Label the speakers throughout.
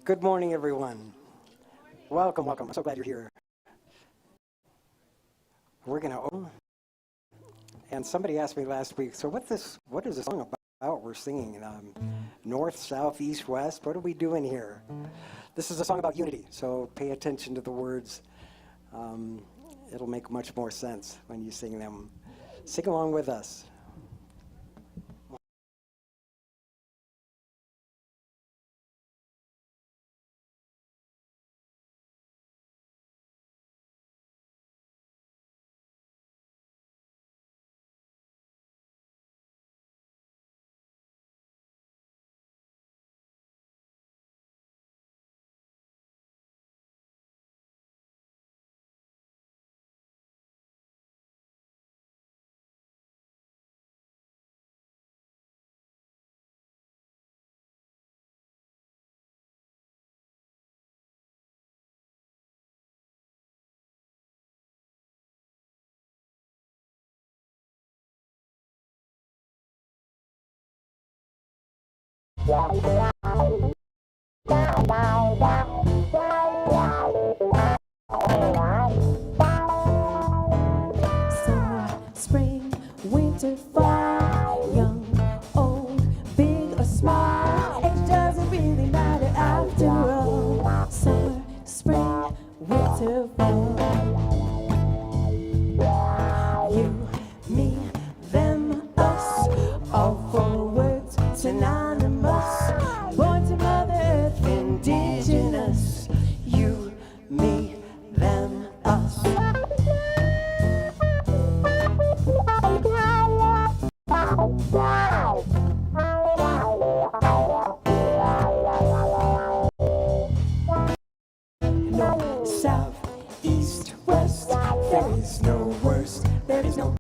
Speaker 1: Good morning, everyone. Welcome, welcome. I'm so glad you're here. We're going to, and somebody asked me last week, so what is this song about we're singing? North, south, east, west, what are we doing here? This is a song about unity, so pay attention to the words. It'll make much more sense when you sing them. Sing along with us.
Speaker 2: Summer, spring, winter, fall, young, old, big or small, it doesn't really matter after all. Summer, spring, winter, fall. You, me, them, us, all four words synonymous. Born to Mother Earth, indigenous. You, me, them, us. North, south, east, west, there is no worst, there is no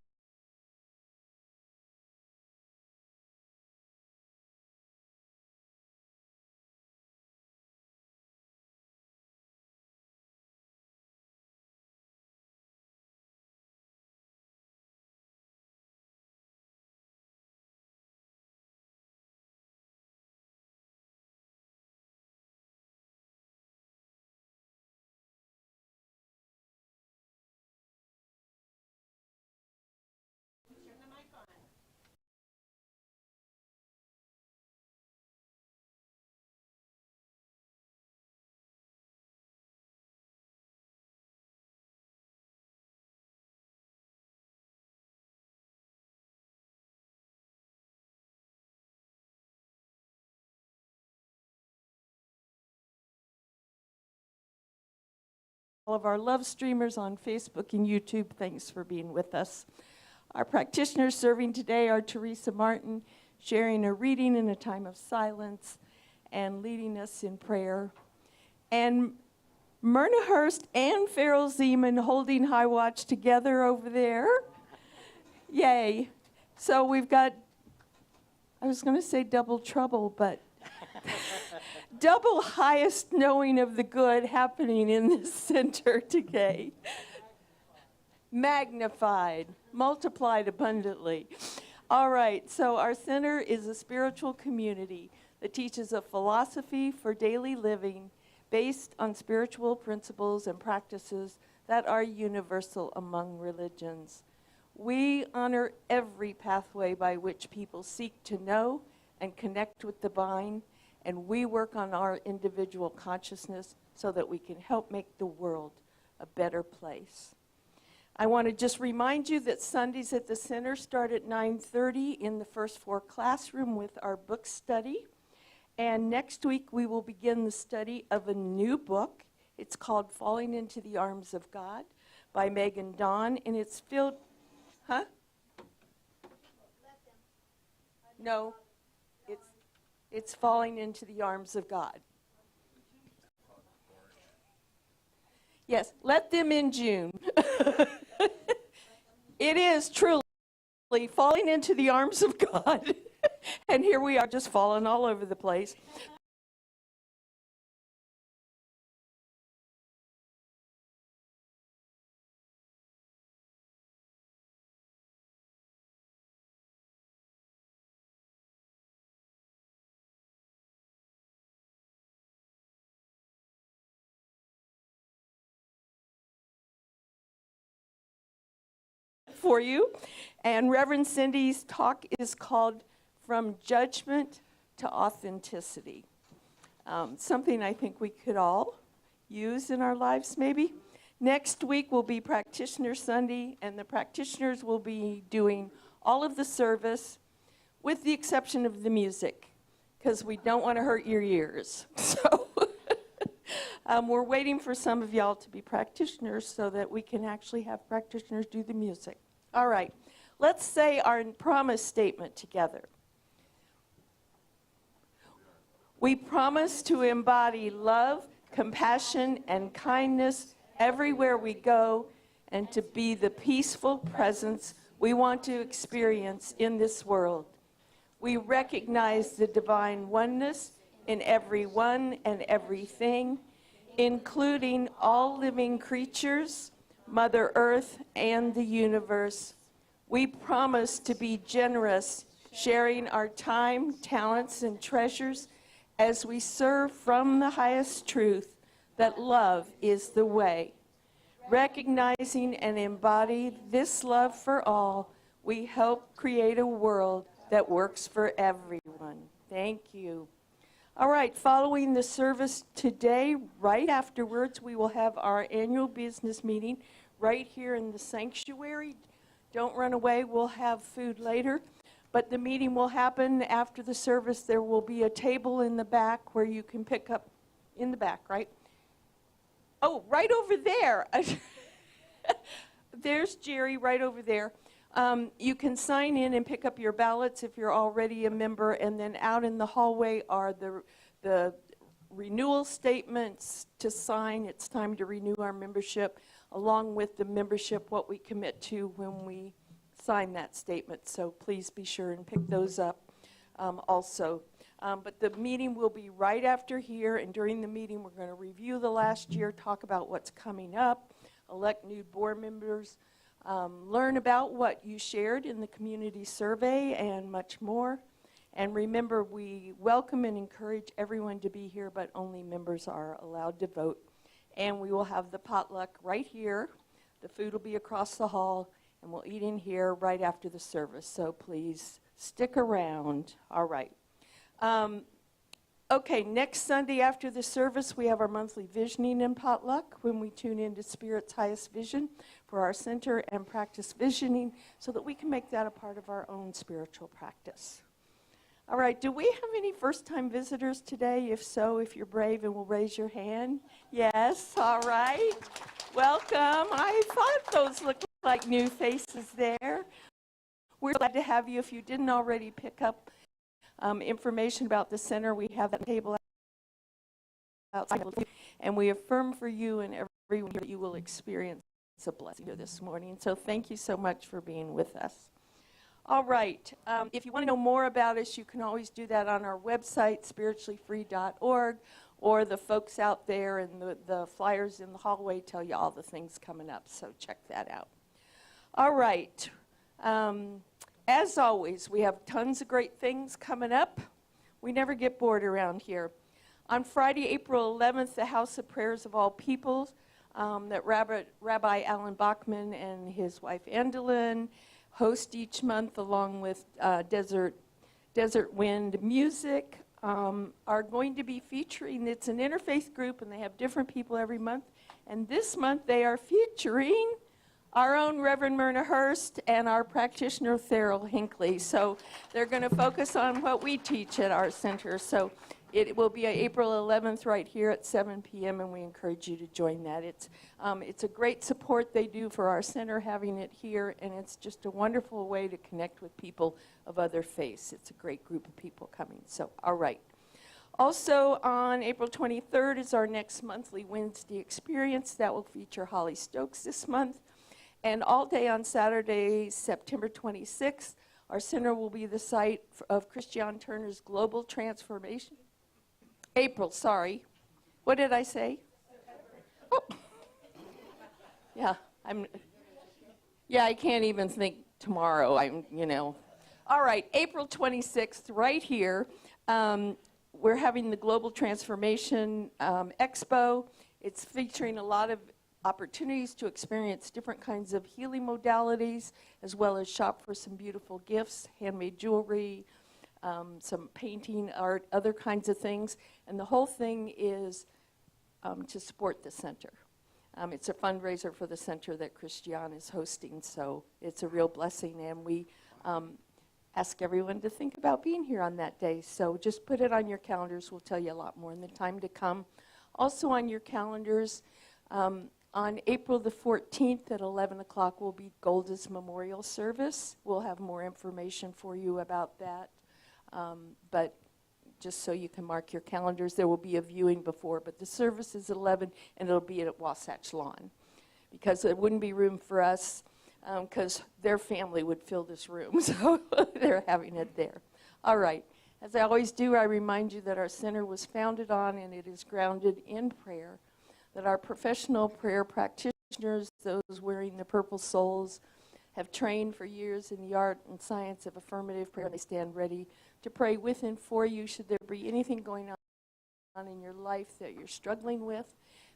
Speaker 3: all of our love streamers on Facebook and YouTube, thanks for being with us. Our practitioners serving today are Teresa Martin, sharing a reading in a time of silence and leading us in prayer. And Myrna Hurst and Farrell Zeman holding high watch together over there. Yay. So we've got, I was going to say double trouble, but double highest knowing of the good happening in this center today. Magnified, multiplied abundantly. All right, so our center is a spiritual community that teaches a philosophy for daily living based on spiritual principles and practices that are universal among religions. We honor every pathway by which people seek to know and connect with the divine, and we work on our individual consciousness so that we can help make the world a better place. I want to just remind you that Sundays at the Center start at 9:30 in the first floor classroom with our book study. And next week we will begin the study of a new book. It's called Falling into the Arms of God by Megan Dawn, and it's filled, huh? No, it's Falling into the Arms of God. Yes, let them in June. It is truly falling into the arms of God. And here we are just falling all over the place. for you. And Reverend Cindy's talk is called From Judgment to Authenticity. Something I think we could all use in our lives, maybe. Next week will be Practitioner Sunday, and the practitioners will be doing all of the service with the exception of the music, because we don't want to hurt your ears. So we're waiting for some of y'all to be practitioners so that we can actually have practitioners do the music. All right, let's say our promise statement together. We promise to embody love, compassion, and kindness everywhere we go, and to be the peaceful presence we want to experience in this world. We recognize the divine oneness in everyone and everything, including all living creatures, Mother Earth, and the universe. We promise to be generous, sharing our time, talents, and treasures as we serve from the highest truth that love is the way. Recognizing and embody this love for all, we help create a world that works for everyone. Thank you. All right, following the service today, right afterwards, we will have our annual business meeting right here in the sanctuary. Don't run away, we'll have food later. But the meeting will happen after the service. There will be a table in the back where you can pick up, in the back, right? Oh, right over there. There's Jerry right over there. You can sign in and pick up your ballots if you're already a member, and then out in the hallway are the renewal statements to sign. It's time to renew our membership, along with the membership, what we commit to when we sign that statement. So please be sure and pick those up also. But the meeting will be right after here, and during the meeting we're going to review the last year, talk about what's coming up, elect new board members, learn about what you shared in the community survey, and much more. And remember, we welcome and encourage everyone to be here, but only members are allowed to vote. And we will have the potluck right here. The food will be across the hall, and we'll eat in here right after the service. So please stick around. All right. Okay, next Sunday after the service, we have our monthly visioning and potluck when we tune into Spirit's highest vision for our center and practice visioning so that we can make that a part of our own spiritual practice. All right, do we have any first-time visitors today? If so, if you're brave and will raise your hand. Yes, all right. Welcome. I thought those looked like new faces there. We're glad to have you. If you didn't already pick up information about the center, we have that table outside, and we affirm for you and everyone that you will experience a blessing here this morning. So thank you so much for being with us. All right, if you want to know more about us, you can always do that on our website, spirituallyfree.org, or the folks out there and the flyers in the hallway tell you all the things coming up, so check that out. All right. As always, we have tons of great things coming up. We never get bored around here. On Friday, April 11th, the House of Prayers of All Peoples, that Rabbi Alan Bachman and his wife Edelson host each month, along with Desert Wind Music, are going to be featuring. It's an interfaith group, and they have different people every month. And this month, they are featuring our own Reverend Myrna Hurst and our practitioner Therrell Hinckley. So they're going to focus on what we teach at our center. So it will be April 11th right here at 7 p.m. and we encourage you to join that. It's a great support they do for our center, having it here, and it's just a wonderful way to connect with people of other faiths. It's a great group of people coming. So, all right. Also on April 23rd is our next monthly Wednesday experience. That will feature Holly Stokes this month. And all day on Saturday, September 26th, our center will be the site of Christian Turner's Global Transformation. April, sorry. What did I say? Oh. Yeah, I can't even think tomorrow. All right, April 26th, right here. We're having the Global Transformation Expo. It's featuring a lot of opportunities to experience different kinds of healing modalities, as well as shop for some beautiful gifts, handmade jewelry, some painting, art, other kinds of things. And the whole thing is to support the center. It's a fundraiser for the center that Christiane is hosting, so it's a real blessing. And we ask everyone to think about being here on that day. So just put it on your calendars. We'll tell you a lot more in the time to come. Also on your calendars, on April the 14th at 11 o'clock will be Golda's Memorial Service. We'll have more information for you about that. But just so you can mark your calendars, there will be a viewing before. But the service is at 11, and it'll be at Wasatch Lawn. Because there wouldn't be room for us, because their family would fill this room. So they're having it there. All right. As I always do, I remind you that our center was founded on and it is grounded in prayer, that our professional prayer practitioners, those wearing the purple soles, have trained for years in the art and science of affirmative prayer. They stand ready to pray with and for you should there be anything going on in your life that you're struggling with,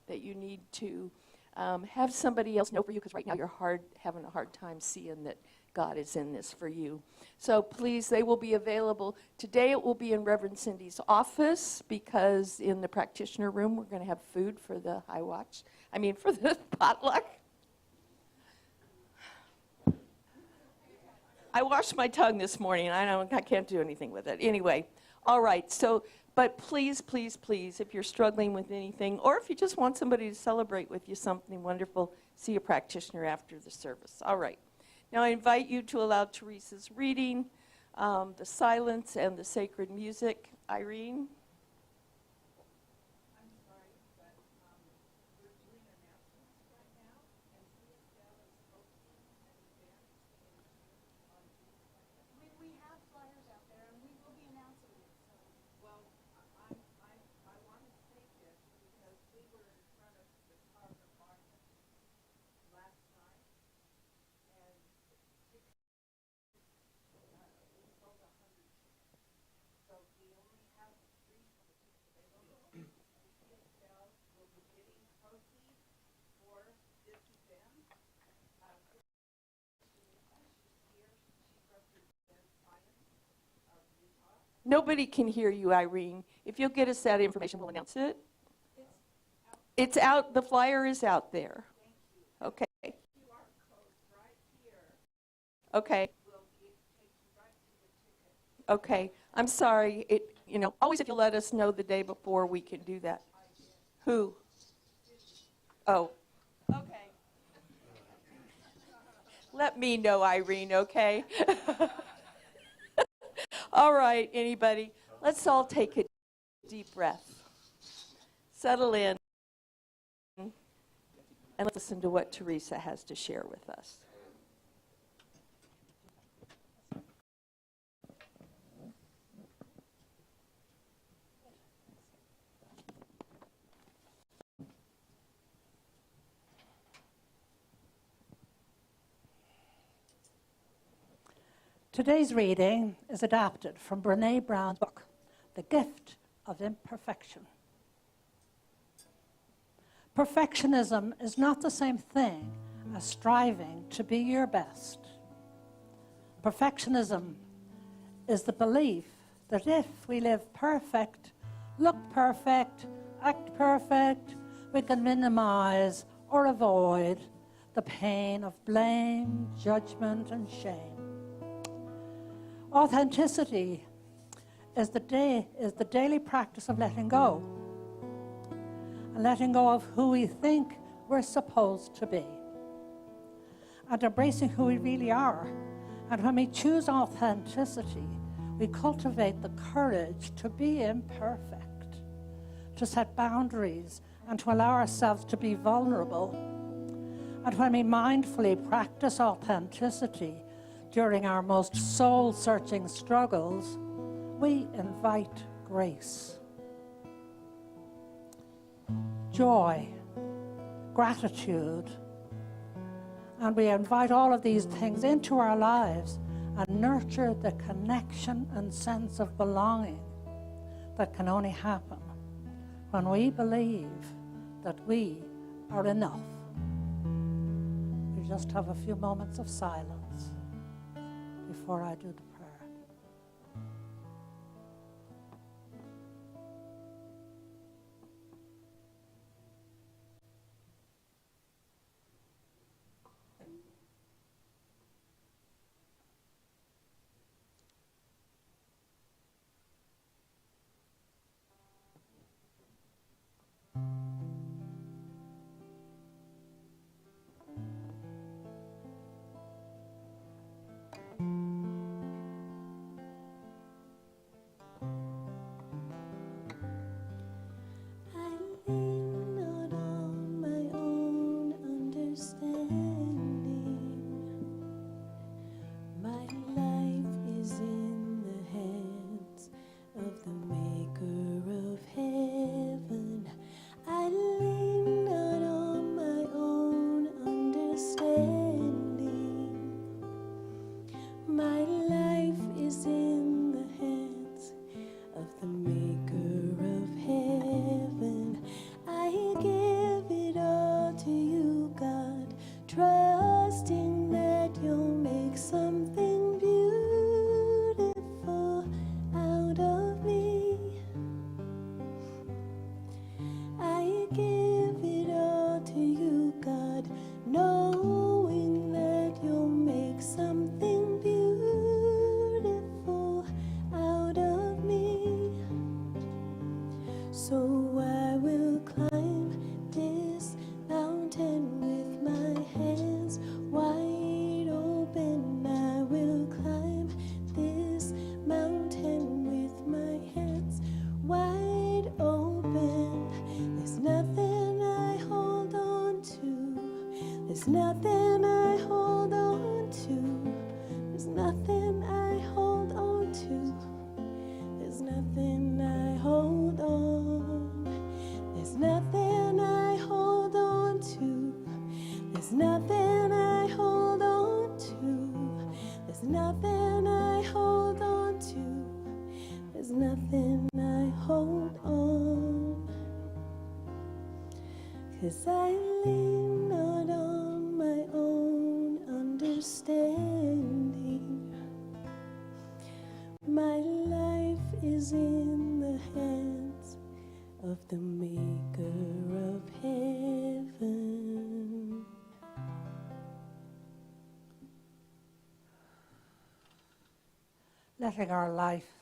Speaker 3: that you need to have somebody else know for you, because right now you're having a hard time seeing that God is in this for you. So please, they will be available. Today it will be in Reverend Cindy's office, because in the practitioner room we're going to have food for the for the potluck. I washed my tongue this morning. I can't do anything with it. Anyway, all right. So, but please, please, please, if you're struggling with anything, or if you just want somebody to celebrate with you something wonderful, see a practitioner after the service. All right. Now I invite you to allow Teresa's reading, the silence, and the sacred music. Irene?
Speaker 4: I'm sorry, but we're doing announcements right now, and CSL is hosting an event on June 20th. We have flyers out there, and we will be announcing it. So, well, I want to say this because we were in front of the Carver Monument last night, and we sold 100 tickets. So we only have 3 tickets available. CSL will be getting proceeds for this event. She's here. She represents Science of Utah.
Speaker 3: Nobody can hear you, Irene. If you'll get us that information, we'll announce it. It's out. The flyer is out there. Okay.
Speaker 4: QR code right here
Speaker 3: Okay.
Speaker 4: will take you right to the ticket.
Speaker 3: Okay. I'm sorry. Always if you let us know the day before, we can do that. Who? Oh. Okay. Let me know, Irene, okay? All right, anybody. Let's all take a deep breath. Settle in. And let's listen to what Teresa has to share with us.
Speaker 5: Today's reading is adapted from Brené Brown's book, The Gift of Imperfection. Perfectionism is not the same thing as striving to be your best. Perfectionism is the belief that if we live perfect, look perfect, act perfect, we can minimize or avoid the pain of blame, judgment, and shame. Authenticity is the daily practice of letting go, and letting go of who we think we're supposed to be, and embracing who we really are. And when we choose authenticity, we cultivate the courage to be imperfect, to set boundaries, and to allow ourselves to be vulnerable. And when we mindfully practice authenticity during our most soul-searching struggles, we invite grace, joy, gratitude, and we invite all of these things into our lives and nurture the connection and sense of belonging that can only happen when we believe that we are enough. just have a few moments of silence before I do the prayer.
Speaker 2: I lean not on my own understanding. My life is in the hands of the maker of heaven. I lean not on my own understanding. My life is in the hands of the maker of heaven. I give it all to you, God, trusting that you'll make something beautiful out of me. I give it all to you, God, knowing that you'll make something beautiful out of me. So I will climb this mountain with my hands wide open. I will climb this mountain with my hands wide open. There's nothing I hold on to. There's nothing I hold on to. There's nothing I hold on to. There's nothing I hold on. There's nothing I hold on to. There's nothing I hold on to. There's nothing I hold on to. There's nothing I hold on. 'Cause I lean not on my own understanding. My life is in the hands of the maker of heaven.
Speaker 5: Letting our life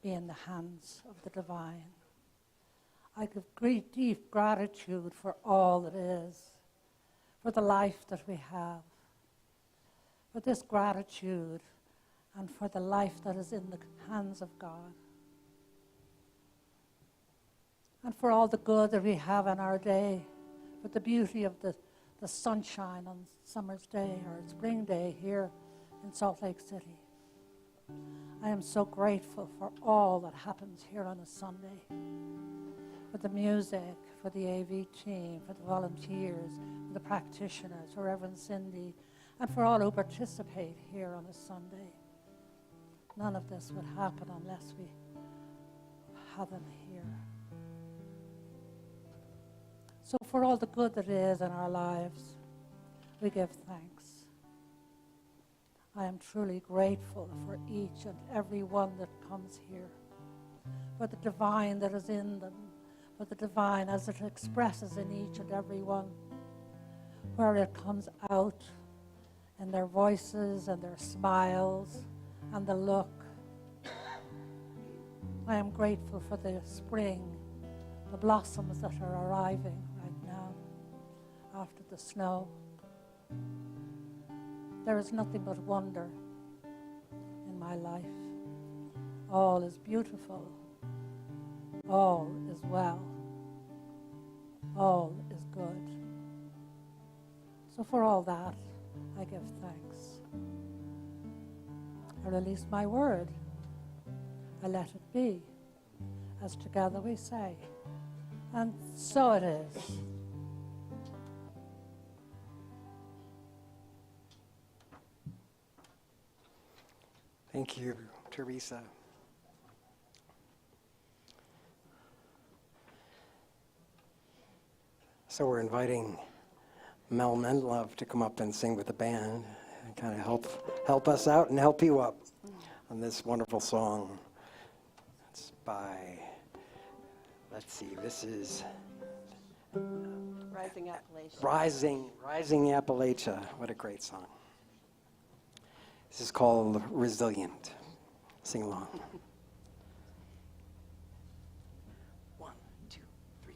Speaker 5: be in the hands of the divine. I give great, deep gratitude for all that is, for the life that we have, for this gratitude, and for the life that is in the hands of God, and for all the good that we have in our day, for the beauty of the sunshine on summer's day or spring day here in Salt Lake City. I am so grateful for all that happens here on a Sunday, for the music, for the AV team, for the volunteers, for the practitioners, for Reverend Cindy, and for all who participate here on a Sunday. None of this would happen unless we have them here. So for all the good that is in our lives, we give thanks. I am truly grateful for each and every one that comes here, for the divine that is in them, for the divine as it expresses in each and every one, where it comes out in their voices and their smiles and the look. I am grateful for the spring, the blossoms that are arriving right now after the snow. There is nothing but wonder in my life. All is beautiful. All is well. All is good. So for all that, I give thanks. I release my word. I let it be, as together we say. And so it is.
Speaker 1: Thank you, Teresa. So we're inviting Mel Menlove to come up and sing with the band and kind of help us out and help you up on this wonderful song. It's by, let's see, this is
Speaker 6: Rising Appalachia.
Speaker 1: Rising Appalachia. What a great song. This is called Resilient. Sing along. 1, 2, 3.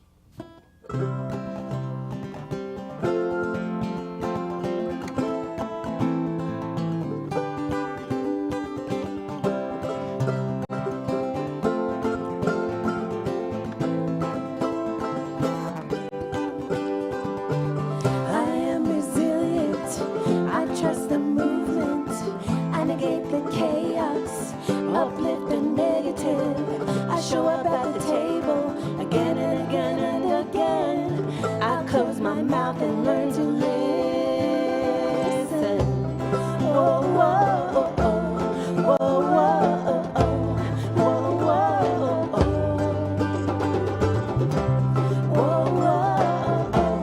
Speaker 2: Uplift the negative. I show up at the table again and again and again. I close my mouth and learn to listen. Whoa, whoa, oh, oh. Whoa, whoa, oh, oh. Whoa, whoa, oh, oh. Whoa, whoa, oh, oh.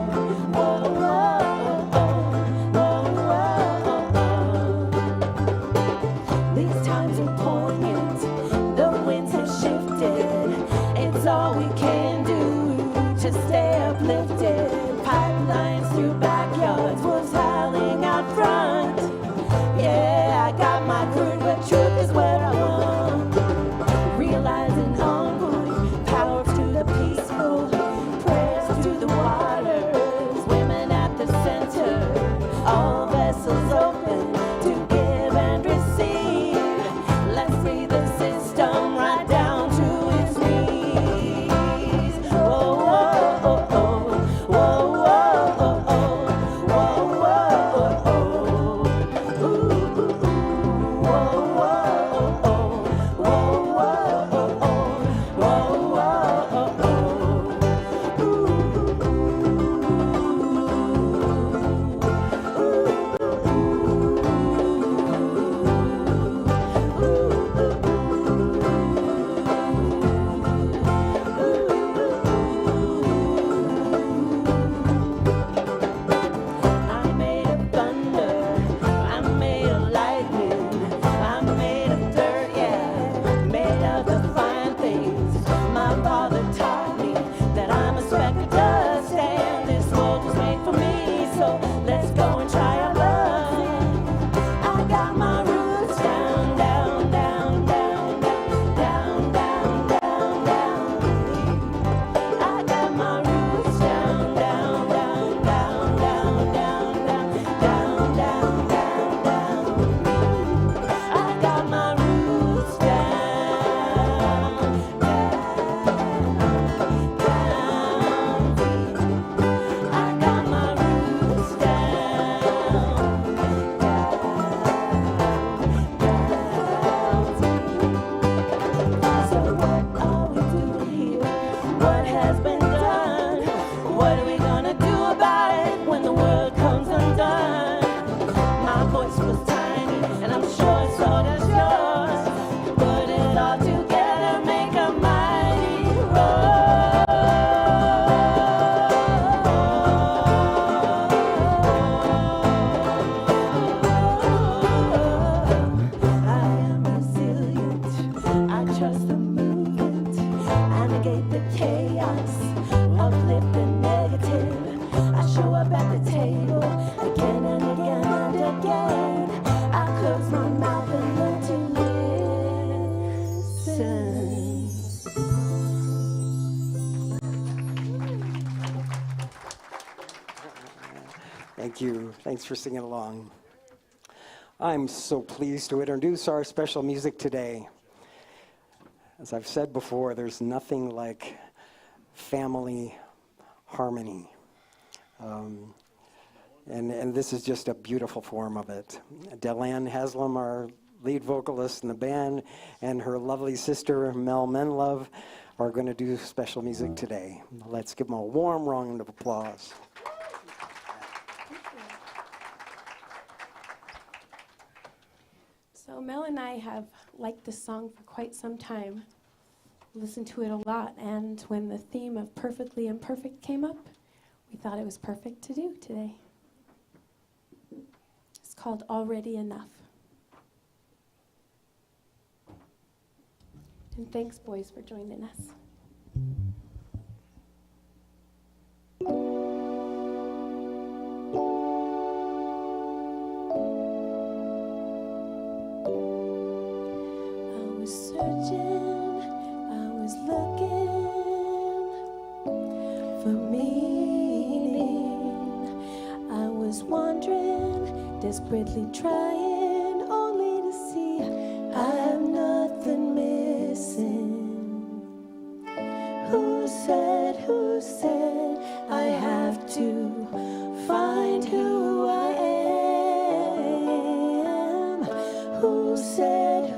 Speaker 2: Whoa, whoa, oh, oh. Whoa, whoa, oh. These times are poignant, the winds have shifted. It's all we can do to stay uplifted. Pipelines through backyards, wolves howling out front. Yeah, I got my crew, but truth is what I want. Realizing ongoing power to the peaceful, prayers to the waters, women at the center, all vessels open to give and receive. Let's free the system right down to its knees. Whoa, whoa, oh, oh. Whoa, whoa, oh, oh. Whoa, whoa, oh, oh. Ooh, ooh, ooh. Whoa, whoa, oh, oh. Whoa, whoa, oh, oh. Whoa, whoa, oh, oh. I'm made of thunder, I'm made of lightning, I'm made of dirt, yeah, made of the fine things. My father taught me that I'm a speck of dust, and this world was made for me, so let's go and try our luck. I got my roots down, down, down, down, down, down, down, down, down. I got my roots down, down, down, down, down, down, down, down, down, down, down. I got my roots down, down, down, deep. I got my roots down, down, down, deep. So what are we doing here? What has been done? What are we gonna do about it when the world comes undone? My voice was tiny, and I'm sure so does yours. Put it all together, make a mighty roar. I am resilient. I trust the movement. I negate the chaos. Uplift the negative. I show up at the table again and again and again. I close my mouth and learn to listen.
Speaker 1: Thank you. Thanks for singing along. I'm so pleased to introduce our special music today. As I've said before, there's nothing like family harmony. And this is just a beautiful form of it. Delanne Haslam, our lead vocalist in the band, and her lovely sister, Mel Menlove, are going to do special music today. Let's give them a warm round of applause.
Speaker 7: So Mel and I have liked this song for quite some time, listened to it a lot, and when the theme of perfectly imperfect came up, we thought it was perfect to do today. called Already Enough. And thanks, boys, for joining us. I was searching, I was looking for meaning. I was wandering, desperately trying only to see I have nothing missing. Who said I have to find who I am? Who said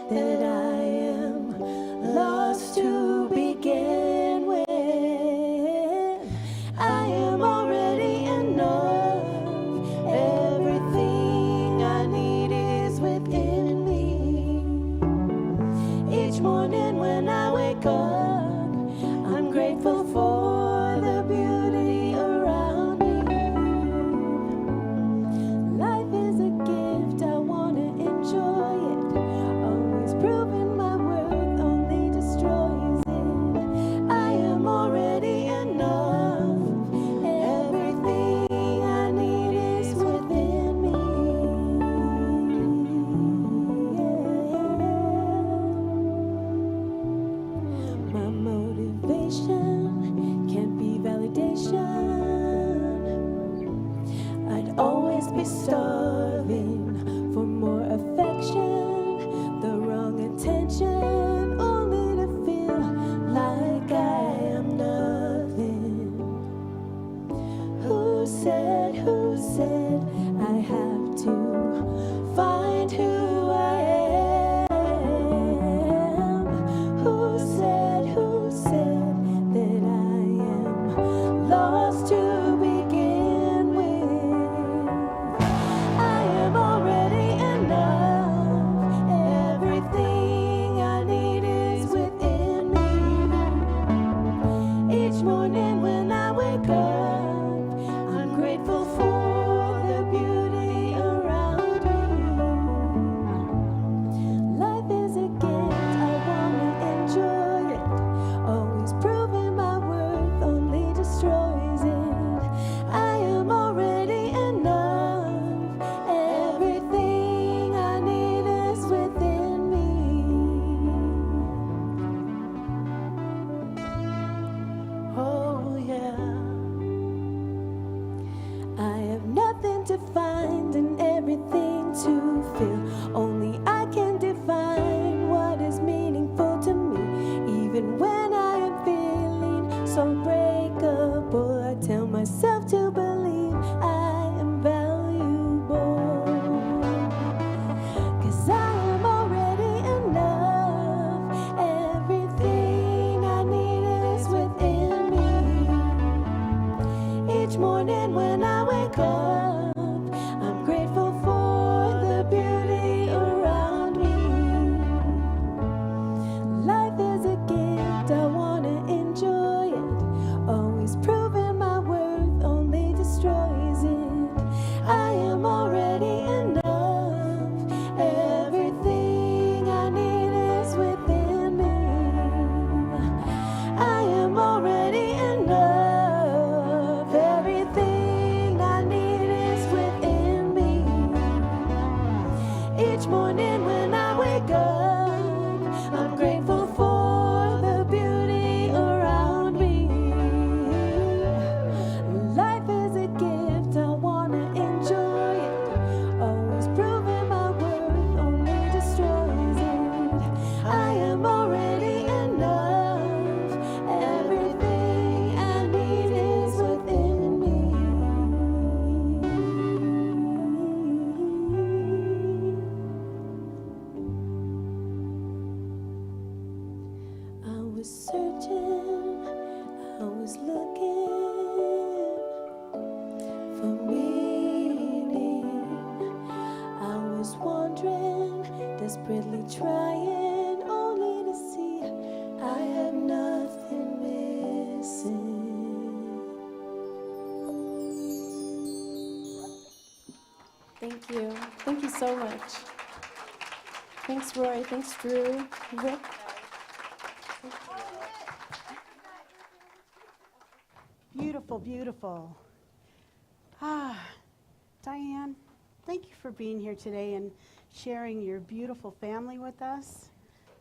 Speaker 7: that I am lost to begin with? I am already enough. Everything I need is within me. Each morning when I wake up, I'm grateful for the beauty around me. Life is a gift, I want to enjoy it. Always proving my worth only destroys it. I am already enough. Everything I need is within me. My motivation can't be validation. I'd always be starving for more affection, the wrong attention, only to feel like I am nothing. Who said I have to find who I am? Who said that I am lost to begin with? I am already enough. Everything I need is within me. Each morning when I wake up, I'm grateful for the beauty around me. Life is a gift, I wanna enjoy it. Always proving my worth only destroys it. I am already enough. Everything I need is within me. Oh yeah. I have nothing to find and everything to feel. Only I can define what is meaningful to me. Even when I am feeling so breakable, I tell myself to believe I am valuable. 'Cause I am already enough. Everything I need is within me. Each morning when I wake up, I'm grateful for the beauty around me. Life is a gift, I wanna enjoy it. Always proving my worth only destroys it. I am already enough. Everything I need is within me. I am already enough. Everything I need is within me. Each morning when I wake up, I'm grateful for the beauty around me. Life is a gift, I wanna enjoy it. Always proving my worth only destroys it. I am already enough. Everything I need is within me. I was searching, I was looking for meaning. I was wandering, desperately trying only to see I have nothing missing. Thank you. Thank you so much. Thanks, Roy. Thanks, Drew. Rick.
Speaker 6: Beautiful, beautiful. Diane, thank you for being here today and sharing your beautiful family with us.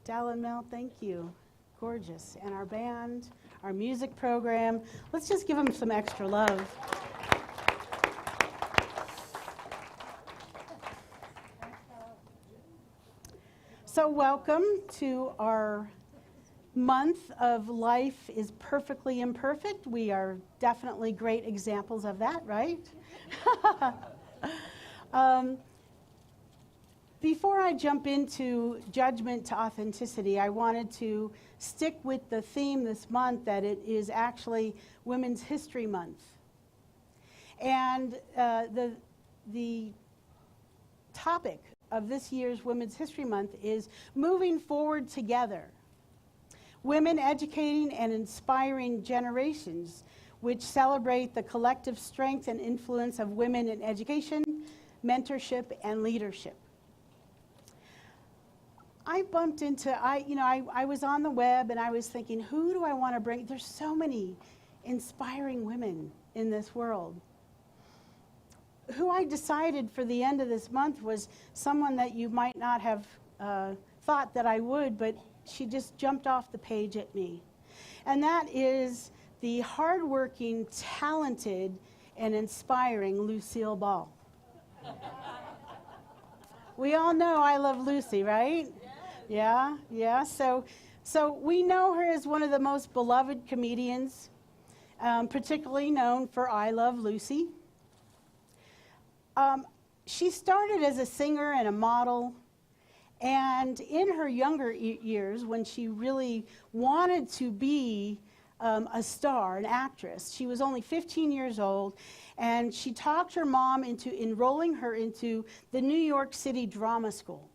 Speaker 6: Dal and Mel, thank you. Gorgeous. And our band, our music program. Let's just give them some extra love. So welcome to our month of Life is Perfectly Imperfect. We are definitely great examples of that, right? Before I jump into Judgment to Authenticity, I wanted to stick with the theme this month that it is actually Women's History Month. And the topic of this year's Women's History Month is moving forward together. Women educating and inspiring generations, which celebrate the collective strength and influence of women in education, mentorship, and leadership. I bumped into, I was on the web and I was thinking, who do I want to bring? There's so many inspiring women in this world. Who I decided for the end of this month was someone that you might not have thought that I would, but she just jumped off the page at me. And that is the hardworking, talented, and inspiring Lucille Ball. We all know I love Lucy, right? Yeah. So we know her as one of the most beloved comedians, particularly known for I Love Lucy. She started as a singer and a model, and in her younger years, when she really wanted to be a star, an actress, she was only 15 years old, and she talked her mom into enrolling her into the New York City Drama School.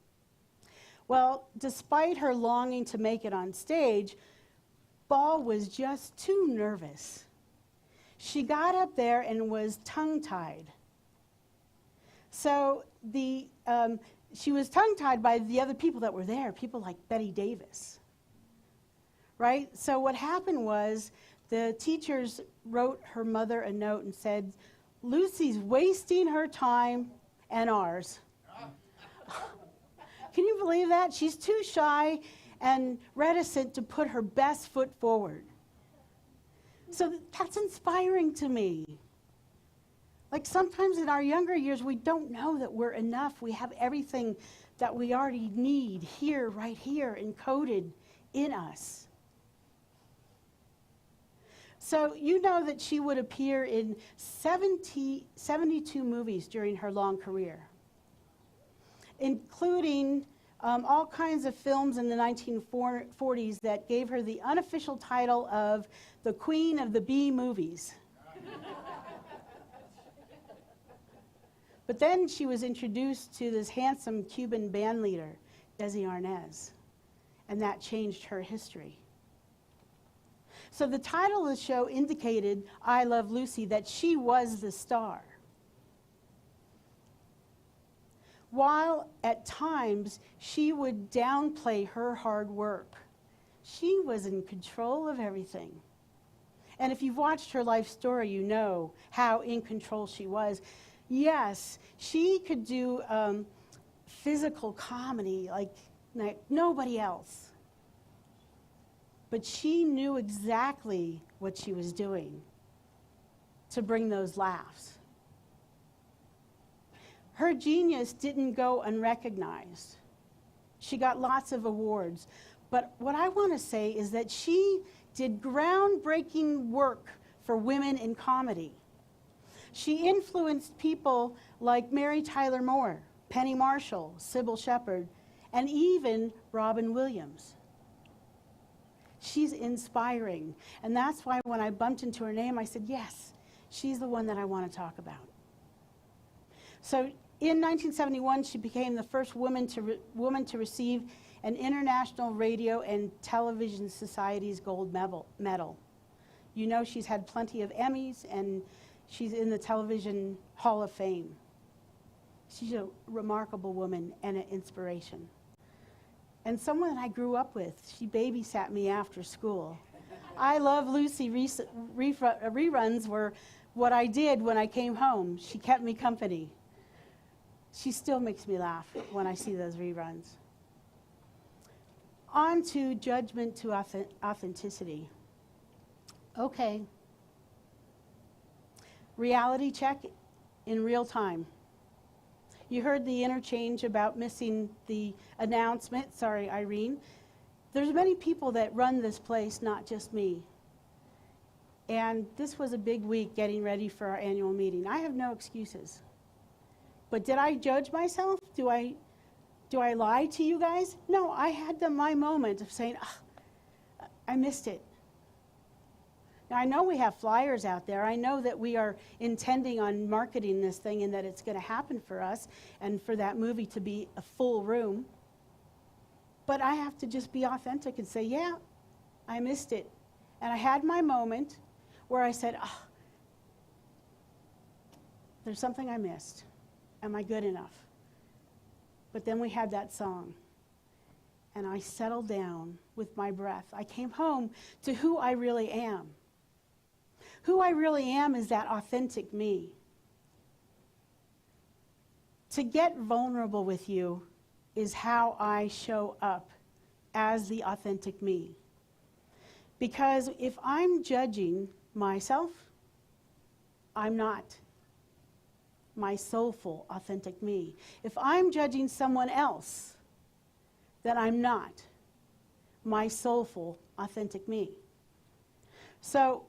Speaker 6: Well, despite her longing to make it on stage, Ball was just too nervous. She got up there and was tongue-tied. So she was tongue-tied by the other people that were there, people like Betty Davis, right? So what happened was the teachers wrote her mother a note and said, Lucy's wasting her time and ours. Can you believe that? She's too shy and reticent to put her best foot forward. So that's inspiring to me. Like sometimes in our younger years, we don't know that we're enough. We have everything that we already need here, right here, encoded in us. So you know that she would appear in 72 movies during her long career, including all kinds of films in the 1940s that gave her the unofficial title of the Queen of the B movies. But then she was introduced to this handsome Cuban band leader, Desi Arnaz, and that changed her history. So the title of the show indicated, I Love Lucy, that she was the star. While at times she would downplay her hard work, she was in control of everything. And if you've watched her life story, you know how in control she was. Yes, she could do physical comedy like nobody else. But she knew exactly what she was doing to bring those laughs. Her genius didn't go unrecognized. She got lots of awards. But what I want to say is that she did groundbreaking work for women in comedy. She influenced people like Mary Tyler Moore, Penny Marshall, Sybil Shepherd, and even Robin Williams. She's inspiring. And that's why when I bumped into her name, I said, yes, she's the one that I want to talk about. So in 1971, she became the first woman to receive an International Radio and Television Society's gold medal. You know she's had plenty of Emmys, and she's in the Television Hall of Fame. She's a remarkable woman and an inspiration. And someone that I grew up with. She babysat me after school. I Love Lucy reruns were what I did when I came home. She kept me company. She still makes me laugh when I see those reruns. On to judgment to authenticity. Okay. Reality check in real time. You heard the interchange about missing the announcement. Sorry, Irene. There's many people that run this place, not just me. And this was a big week getting ready for our annual meeting. I have no excuses. But did I judge myself? Do I lie to you guys? No, I had my moment of saying, I missed it. Now, I know we have flyers out there. I know that we are intending on marketing this thing and that it's going to happen for us and for that movie to be a full room. But I have to just be authentic and say, yeah, I missed it. And I had my moment where I said, there's something I missed. Am I good enough? But then we had that song. And I settled down with my breath. I came home to who I really am. Who I really am is that authentic me. To get vulnerable with you is how I show up as the authentic me. Because if I'm judging myself, I'm not my soulful, authentic me. If I'm judging someone else, then I'm not my soulful, authentic me. So,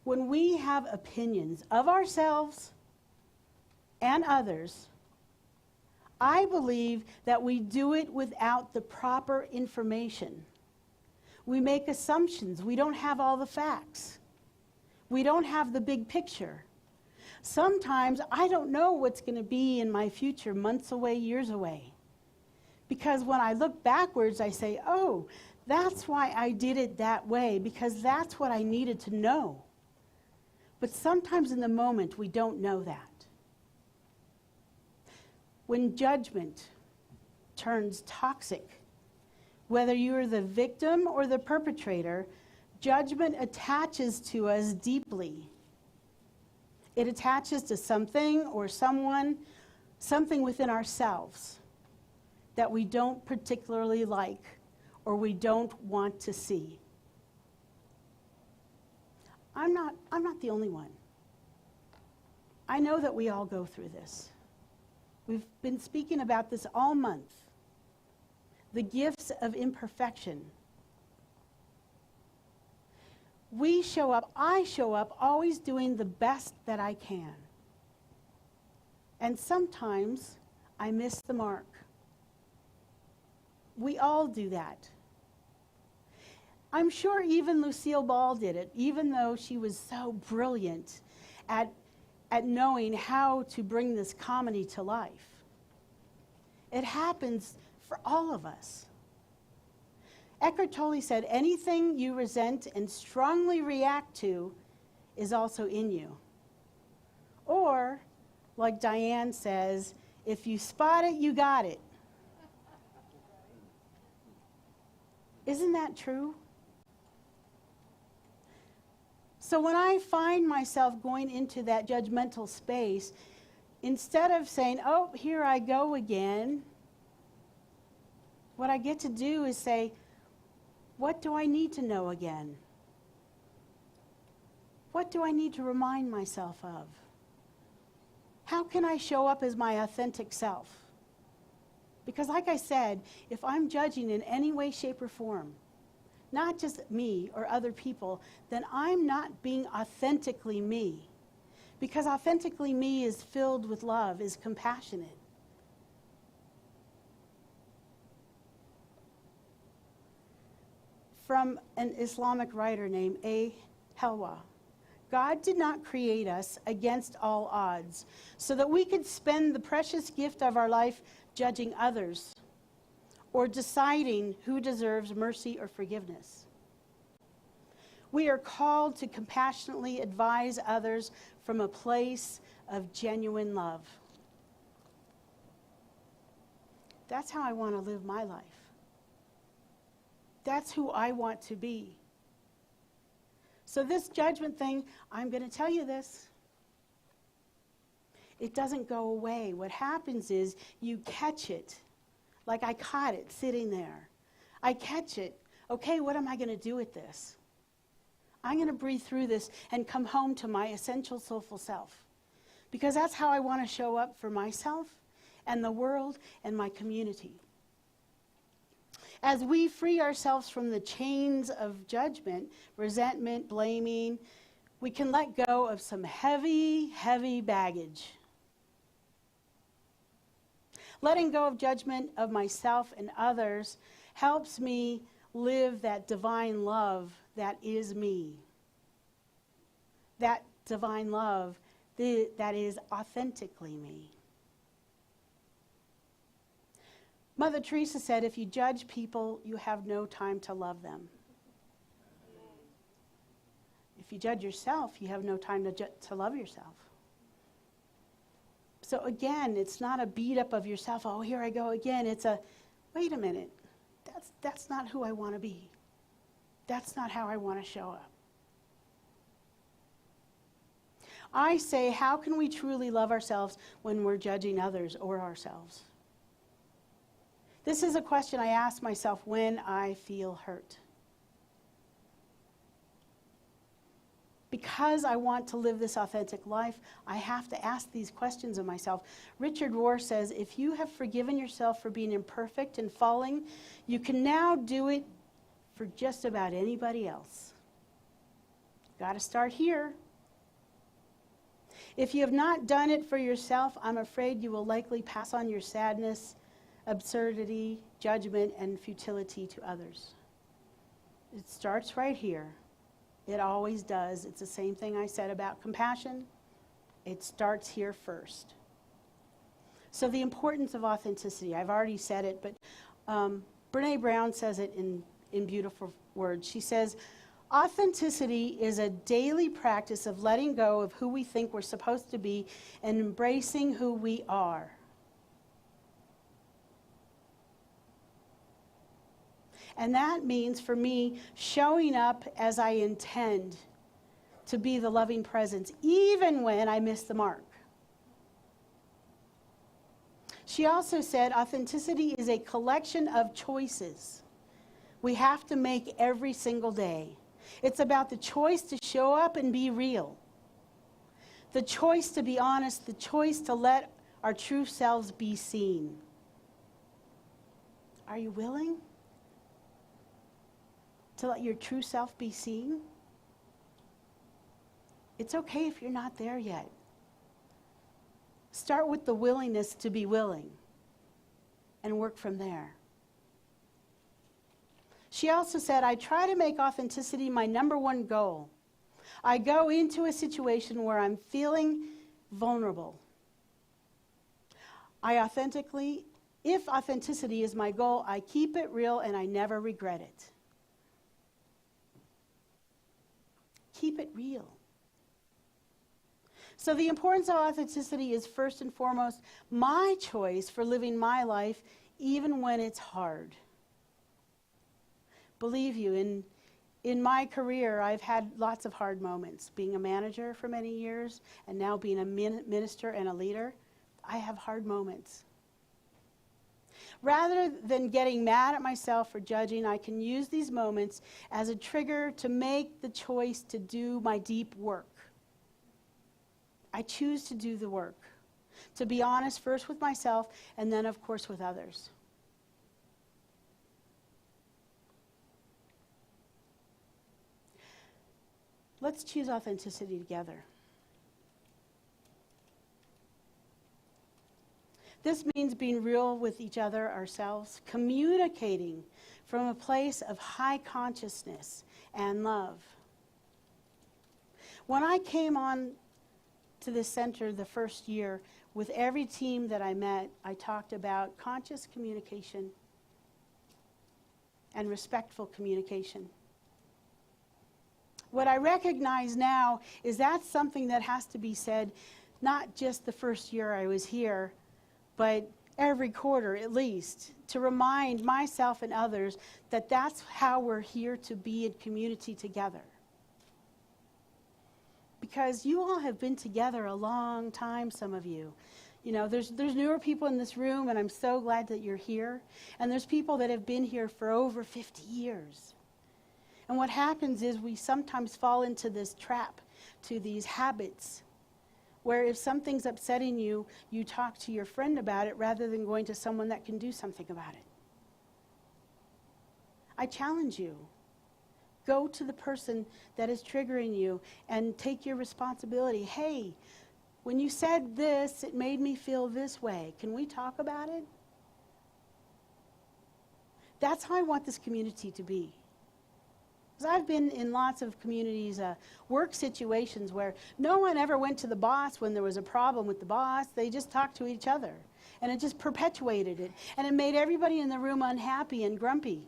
Speaker 6: when we have opinions of ourselves and others, I believe that we do it without the proper information. We make assumptions. We don't have all the facts. We don't have the big picture. Sometimes I don't know what's going to be in my future, months away, years away. Because when I look backwards, I say, oh, that's why I did it that way, because that's what I needed to know. But sometimes in the moment, we don't know that. When judgment turns toxic, whether you're the victim or the perpetrator, judgment attaches to us deeply. It attaches to something or someone, something within ourselves that we don't particularly like or we don't want to see. I'm not the only one. I know that we all go through this. We've been speaking about this all month. The gifts of imperfection. I show up always doing the best that I can. And sometimes I miss the mark. We all do that. I'm sure even Lucille Ball did it, even though she was so brilliant at knowing how to bring this comedy to life. It happens for all of us. Eckhart Tolle said, anything you resent and strongly react to is also in you. Or, like Diane says, if you spot it, you got it. Isn't that true? So when I find myself going into that judgmental space, instead of saying, oh, here I go again, what I get to do is say, what do I need to know again? What do I need to remind myself of? How can I show up as my authentic self? Because like I said, if I'm judging in any way, shape, or form, not just me or other people, then I'm not being authentically me. Because authentically me is filled with love, is compassionate. From an Islamic writer named A. Helwa, God did not create us against all odds so that we could spend the precious gift of our life judging others or deciding who deserves mercy or forgiveness. We are called to compassionately advise others from a place of genuine love. That's how I want to live my life. That's who I want to be. So this judgment thing, I'm going to tell you this. It doesn't go away. What happens is you catch it. Like I caught it sitting there. I catch it. Okay, what am I going to do with this? I'm going to breathe through this and come home to my essential soulful self. Because that's how I want to show up for myself and the world and my community. As we free ourselves from the chains of judgment, resentment, blaming, we can let go of some heavy, heavy baggage. Letting go of judgment of myself and others helps me live that divine love that is me. That divine love that is authentically me. Mother Teresa said, if you judge people, you have no time to love them. If you judge yourself, you have no time to love yourself. So again, it's not a beat up of yourself, oh, here I go again. It's a, wait a minute, that's not who I want to be. That's not how I want to show up. I say, how can we truly love ourselves when we're judging others or ourselves? This is a question I ask myself when I feel hurt. Because I want to live this authentic life, I have to ask these questions of myself. Richard Rohr says, if you have forgiven yourself for being imperfect and falling, you can now do it for just about anybody else. Got to start here. If you have not done it for yourself, I'm afraid you will likely pass on your sadness, absurdity, judgment, and futility to others. It starts right here. It always does. It's the same thing I said about compassion. It starts here first. So the importance of authenticity, I've already said it, but Brene Brown says it in beautiful words. She says, authenticity is a daily practice of letting go of who we think we're supposed to be and embracing who we are. And that means, for me, showing up as I intend to be the loving presence, even when I miss the mark. She also said, authenticity is a collection of choices we have to make every single day. It's about the choice to show up and be real, the choice to be honest, the choice to let our true selves be seen. Are you willing to let your true self be seen? It's okay if you're not there yet. Start with the willingness to be willing and work from there. She also said, I try to make authenticity my number one goal. I go into a situation where I'm feeling vulnerable. If authenticity is my goal, I keep it real and I never regret it. Keep it real. So the importance of authenticity is first and foremost my choice for living my life even when it's hard. Believe you, in my career, I've had lots of hard moments. Being a manager for many years and now being a minister and a leader, I have hard moments. Rather than getting mad at myself for judging, I can use these moments as a trigger to make the choice to do my deep work. I choose to do the work, to be honest first with myself and then, of course, with others. Let's choose authenticity together. This means being real with each other, ourselves, communicating from a place of high consciousness and love. When I came on to this center the first year, with every team that I met, I talked about conscious communication and respectful communication. What I recognize now is that's something that has to be said not just the first year I was here, but every quarter at least, to remind myself and others that that's how we're here to be in community together. Because you all have been together a long time, some of you. You know, there's newer people in this room, and I'm so glad that you're here. And there's people that have been here for over 50 years. And what happens is we sometimes fall into this trap, to these habits, where if something's upsetting you, you talk to your friend about it rather than going to someone that can do something about it. I challenge you. Go to the person that is triggering you and take your responsibility. Hey, when you said this, it made me feel this way. Can we talk about it? That's how I want this community to be. Because I've been in lots of communities, work situations where no one ever went to the boss when there was a problem with the boss. They just talked to each other. And it just perpetuated it. And it made everybody in the room unhappy and grumpy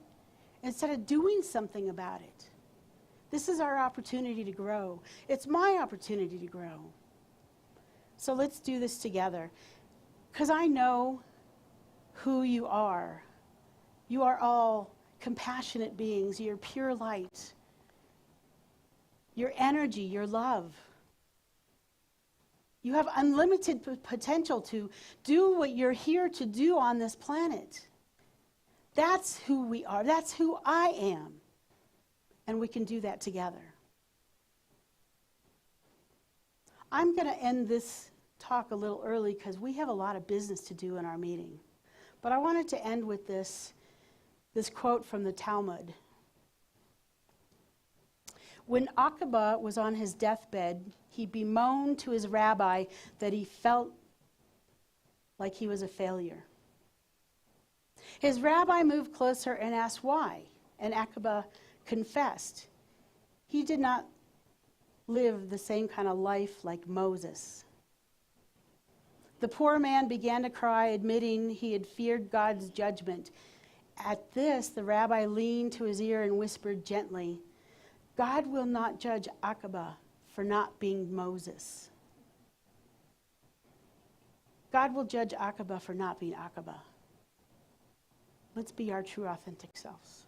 Speaker 6: instead of doing something about it. This is our opportunity to grow. It's my opportunity to grow. So let's do this together. Because I know who you are. You are all compassionate beings. You're pure light. Your energy, your love. You have unlimited potential to do what you're here to do on this planet. That's who we are. That's who I am. And we can do that together. I'm going to end this talk a little early because we have a lot of business to do in our meeting. But I wanted to end with this quote from the Talmud. When Aqaba was on his deathbed, he bemoaned to his rabbi that he felt like he was a failure. His rabbi moved closer and asked why, and Aqaba confessed. He did not live the same kind of life like Moses. The poor man began to cry, admitting he had feared God's judgment. At this, the rabbi leaned to his ear and whispered gently, God will not judge Aqaba for not being Moses. God will judge Aqaba for not being Aqaba. Let's be our true, authentic selves.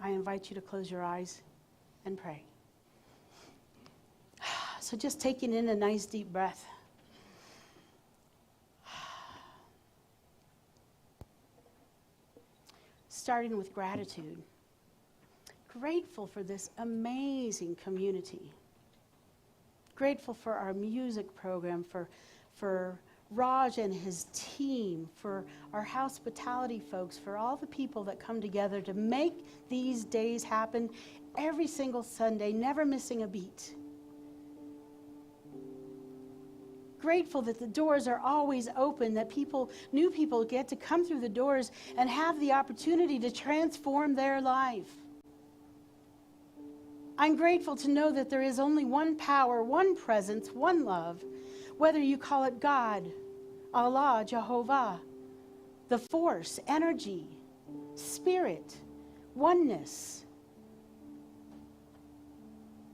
Speaker 6: I invite you to close your eyes and pray. So just taking in a nice deep breath. Starting with gratitude. Grateful for this amazing community. Grateful for our music program, for Raj and his team, for our hospitality folks, for all the people that come together to make these days happen every single Sunday, never missing a beat. Grateful that the doors are always open, that new people get to come through the doors and have the opportunity to transform their life. I'm grateful to know that there is only one power, one presence, one love, whether you call it God, Allah, Jehovah, the force, energy, spirit, oneness,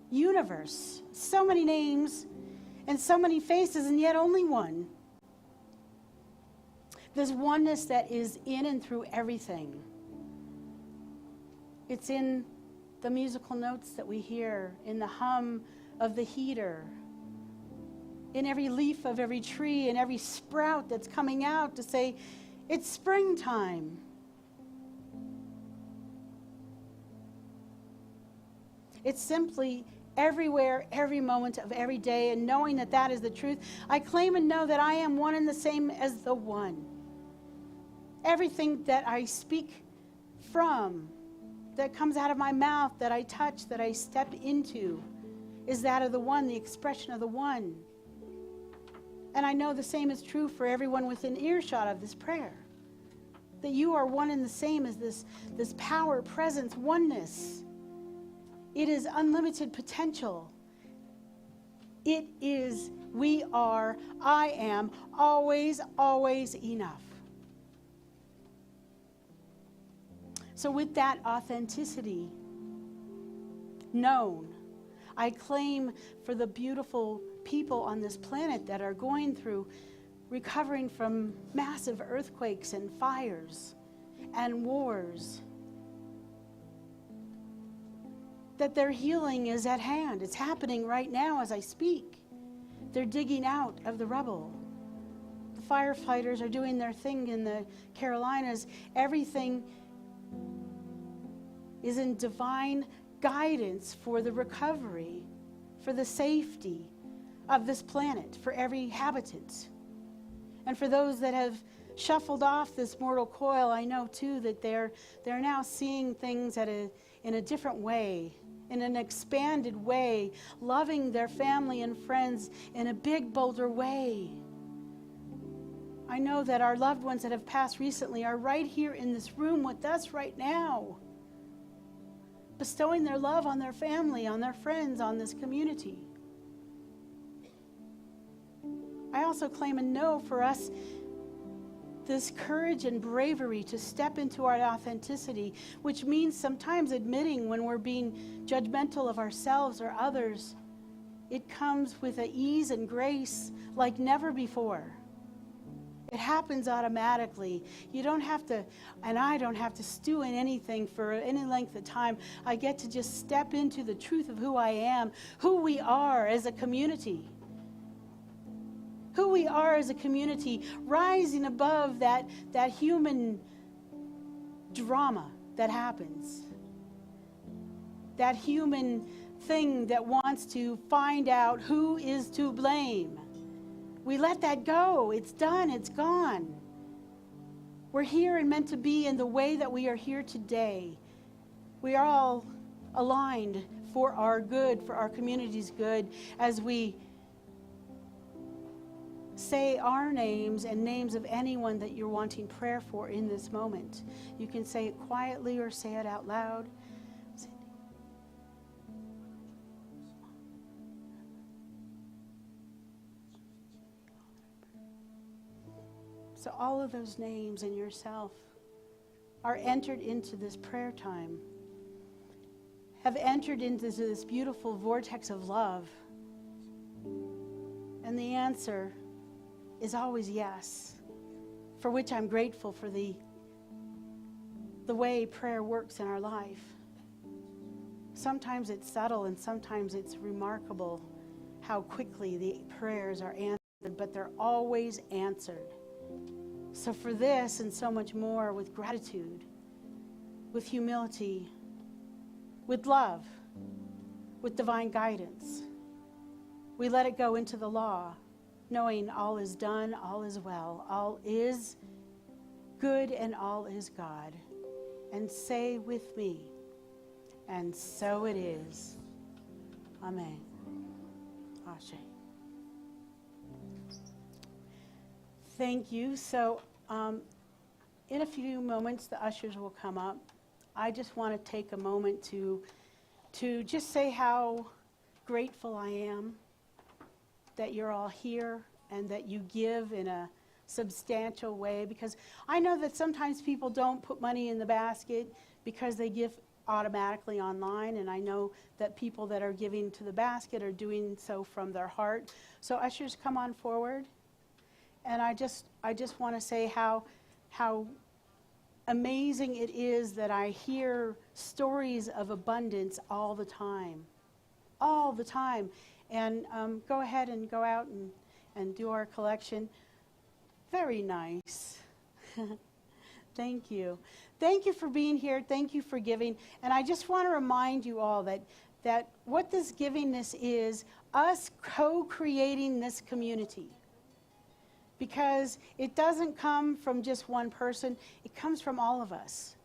Speaker 6: universe, so many names and so many faces, and yet only one. This oneness that is in and through everything. It's in the musical notes that we hear, in the hum of the heater, in every leaf of every tree, in every sprout that's coming out to say, it's springtime. It's simply everywhere, every moment of every day, and knowing that that is the truth, I claim and know that I am one and the same as the one. Everything that I speak from, that comes out of my mouth, that I touch, that I step into, is that of the one, the expression of the one. And I know the same is true for everyone within earshot of this prayer. That you are one and the same as this power, presence, oneness. It is unlimited potential. It is, we are, I am, always, always enough. So with that authenticity known, I claim for the beautiful people on this planet that are going through recovering from massive earthquakes and fires and wars, that their healing is at hand. It's happening right now as I speak. They're digging out of the rubble. The firefighters are doing their thing in the Carolinas. Everything is in divine guidance for the recovery, for the safety of this planet, for every habitant. And for those that have shuffled off this mortal coil, I know too that they're now seeing things in a different way, in an expanded way, loving their family and friends in a big, bolder way. I know that our loved ones that have passed recently are right here in this room with us right now, bestowing their love on their family, on their friends, on this community. I also claim and know for us this courage and bravery to step into our authenticity, which means sometimes admitting when we're being judgmental of ourselves or others. It comes with an ease and grace like never before. It happens automatically. You don't have to, and I don't have to stew in anything for any length of time. I get to just step into the truth of who I am, who we are as a community. Who we are as a community, rising above that human drama that happens. That human thing that wants to find out who is to blame. We let that go. It's done. It's gone. We're here and meant to be in the way that we are here today. We are all aligned for our good, for our community's good, as we say our names and names of anyone that you're wanting prayer for in this moment. You can say it quietly or say it out loud. So all of those names and yourself are entered into this prayer time, have entered into this beautiful vortex of love. And the answer is always yes, for which I'm grateful for the way prayer works in our life. Sometimes it's subtle and sometimes it's remarkable how quickly the prayers are answered, but they're always answered. So for this and so much more, with gratitude, with humility, with love, with divine guidance, we let it go into the law, knowing all is done, all is well, all is good, and all is God. And say with me, and so it is. Amen. Ashe. Thank you. So in a few moments, the ushers will come up. I just want to take a moment to just say how grateful I am that you're all here and that you give in a substantial way, because I know that sometimes people don't put money in the basket because they give automatically online, and I know that people that are giving to the basket are doing so from their heart. So ushers, come on forward. And I just want to say how amazing it is that I hear stories of abundance all the time. All the time. And go ahead and go out and do our collection. Very nice. Thank you. Thank you for being here. Thank you for giving. And I just want to remind you all that what this givingness is, us co-creating this community. Because it doesn't come from just one person, it comes from all of us.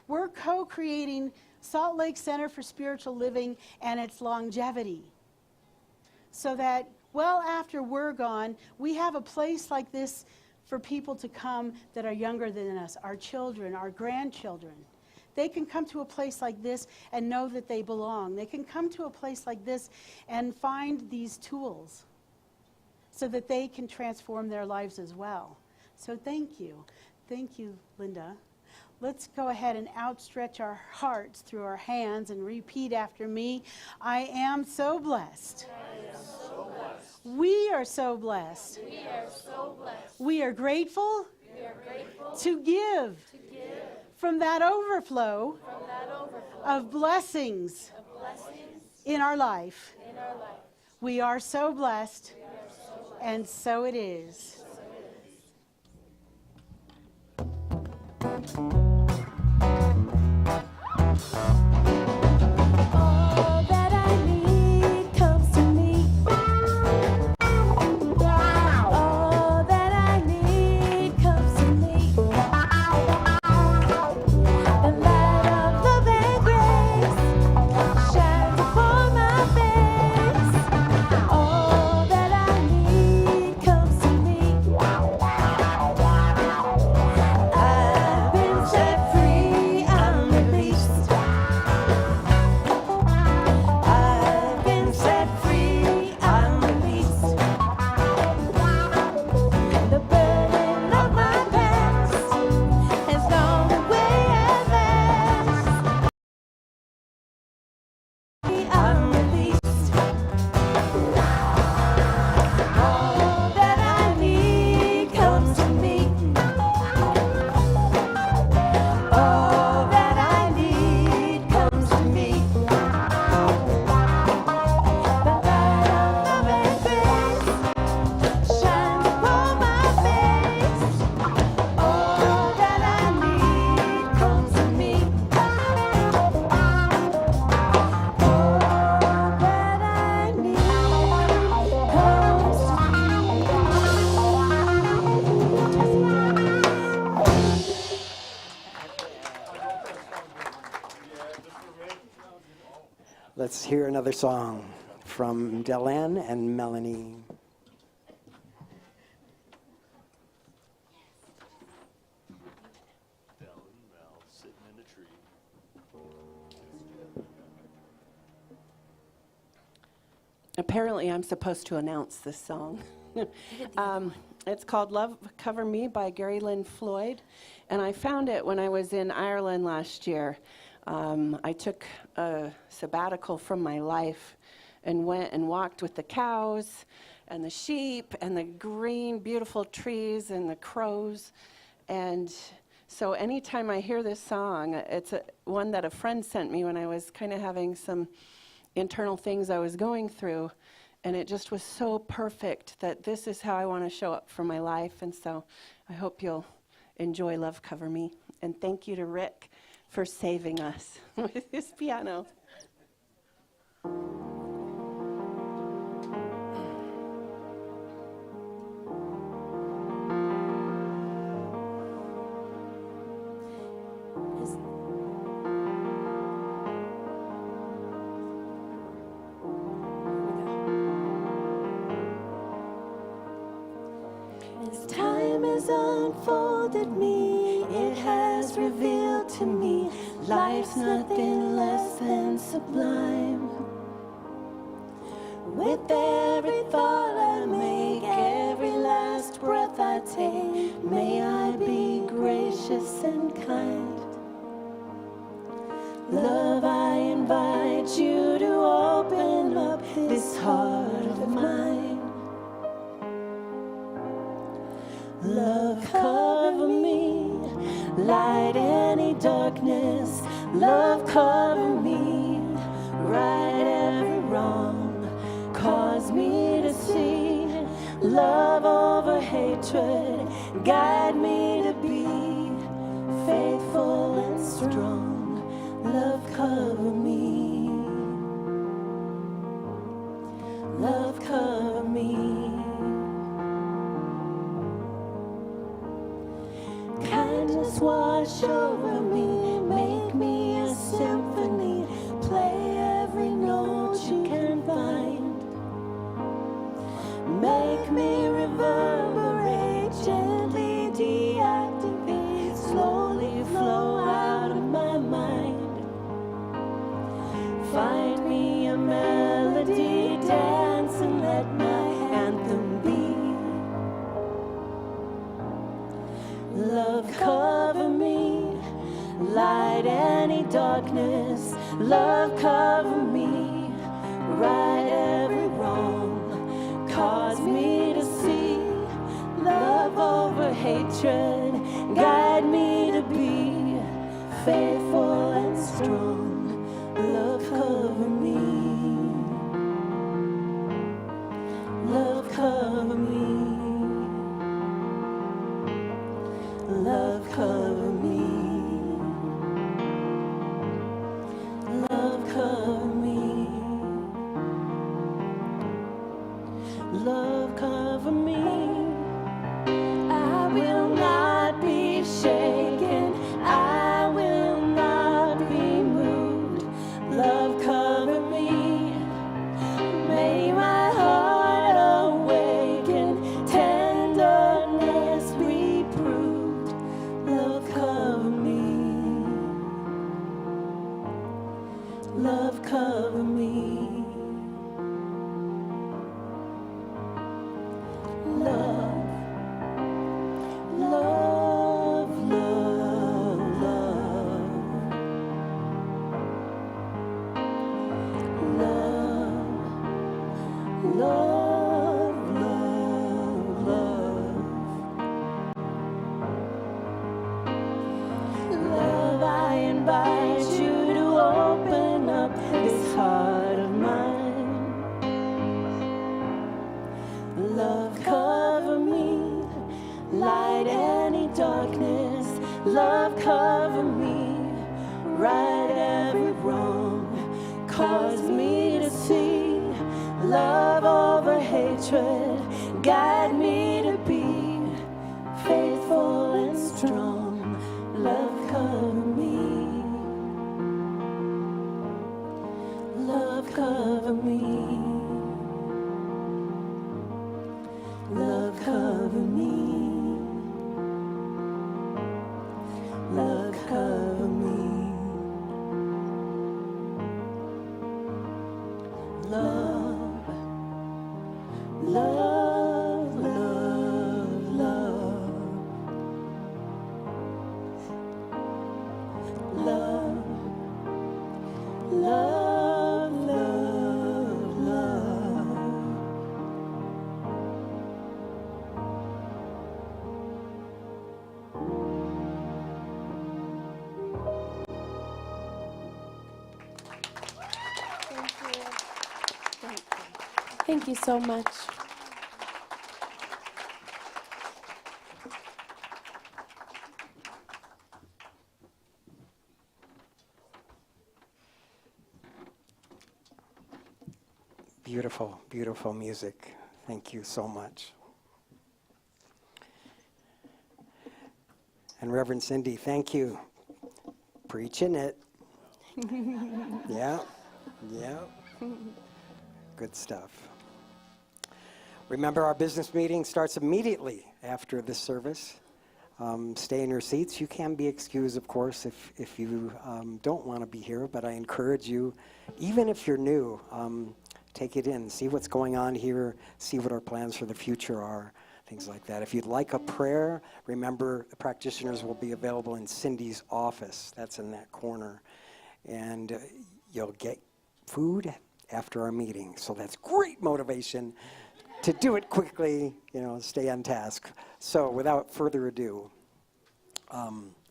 Speaker 6: We're co-creating Salt Lake Center for Spiritual Living and its longevity. So that well after we're gone, we have a place like this for people to come that are younger than us, our children, our grandchildren. They can come to a place like this and know that they belong. They can come to a place like this and find these tools so that they can transform their lives as well. So thank you. Thank you, Linda. Let's go ahead and outstretch our hearts through our hands and repeat after me. I am so blessed.
Speaker 8: I am so blessed.
Speaker 6: We are so blessed.
Speaker 8: We are so blessed.
Speaker 6: We are grateful, to give, from that overflow, of blessings, in our life. We are so blessed, and so it is.
Speaker 7: All that I need comes to me. All that I need comes to me. The light of love and grace shines upon my face. All that I need comes to me. I've been set free, I'm released. I've been set free, I'm released. The burden of my past has gone away at last. I'm released. All that I need comes to me. All that I need comes to me. The light of love and grace shines upon my face. All that I need comes to me. All that I need
Speaker 1: Let's hear another song from Delanne and Melanie.
Speaker 8: Sitting in a tree.
Speaker 9: Apparently, I'm supposed to announce this song. It's called Love Cover Me by Gary Lynn Floyd, and I found it when I was in Ireland last year. I took a sabbatical from my life and went and walked with the cows and the sheep and the green, beautiful trees and the crows. And so anytime I hear this song, it's one that a friend sent me when I was kind of having some internal things I was going through, and it just was so perfect that this is how I want to show up for my life. And so I hope you'll enjoy Love Cover Me. And thank you to Rick for saving us with his piano.
Speaker 7: As time has unfolded me, it has revealed to me life's nothing less than sublime. With every thought I make, every last breath I take, may I be gracious and kind. Love, I invite you to open up this heart of mine. Love, cover me, light any darkness. Love, cover me, right every wrong. Cause me to see love over hatred. Guide me to be faithful and strong. Love, cover me. Love, cover me. Kindness wash over me, make me a symphony, play every note you can find. Make me reverberate, gently deactivate, slowly flow out of my mind. Find me a melody, dance and let my anthem be. Love, cover me, light any darkness. Love, cover me, right every wrong. Cause me to see love hatred. Guide me to be faithful and strong. Love cover me. Love cover me. Love cover me. Love cover me. Love cover me. I will not be shaken. I will not be moved. Love cover me. May my heart awaken. Tenderness be proved. Love cover me. Love cover me. Love, love, love, love. Love, love, love, love. Love, I invite you to open up this heart of mine. Love, cover me, light any darkness. Love, cover me, right every wrong. Cause me to see love over hatred. Guide me to be faithful and strong. Love, cover me. Love, cover me. Love cover me. Love cover me. Love, love, love, love. Love, love, love, love.
Speaker 2: Thank you so much.
Speaker 1: Beautiful, beautiful music. Thank you so much. And Reverend Cindy, thank you. Preaching it. Yeah, yeah. Good stuff. Remember, our business meeting starts immediately after this service. Stay in your seats. You can be excused, of course, if you don't want to be here, but I encourage you, even if you're new, take it in, see what's going on here, see what our plans for the future are, things like that. If you'd like a prayer, remember the practitioners will be available in Cindy's office. That's in that corner. And you'll get food after our meeting. So that's great motivation to do it quickly, stay on task. So without further ado,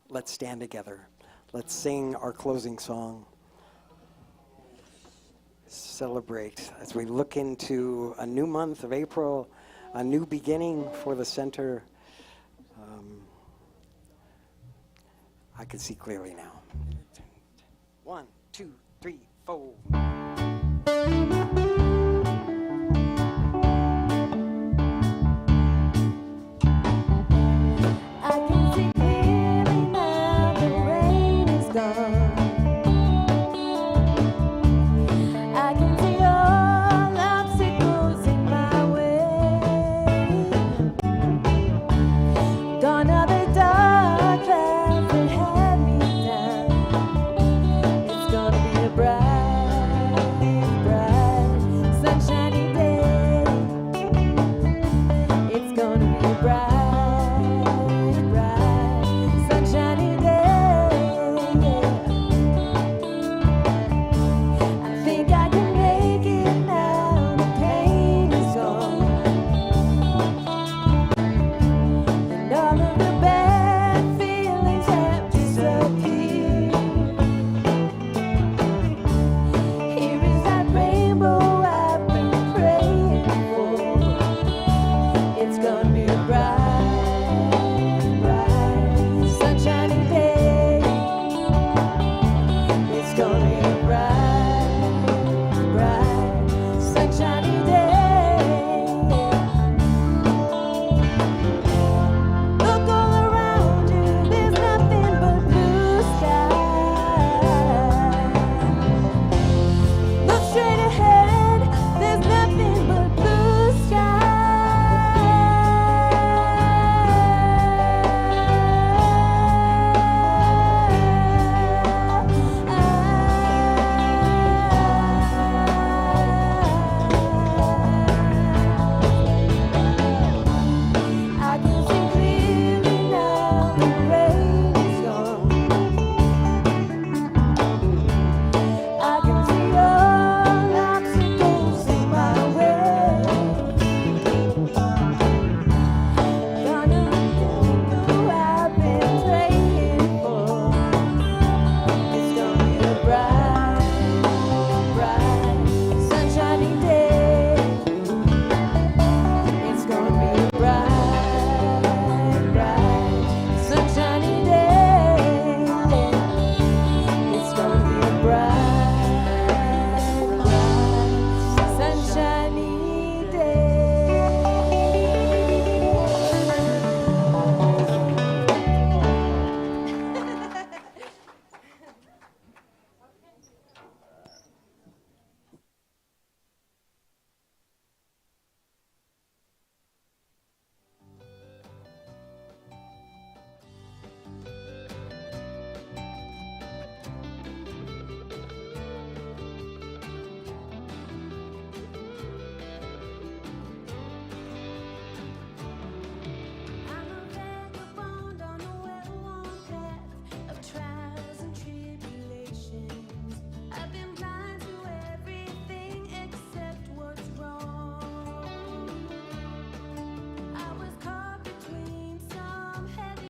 Speaker 1: let's stand together. Let's sing our closing song. Celebrate as we look into a new month of April, a new beginning for the center. I can see clearly now. 1, 2, 3, 4.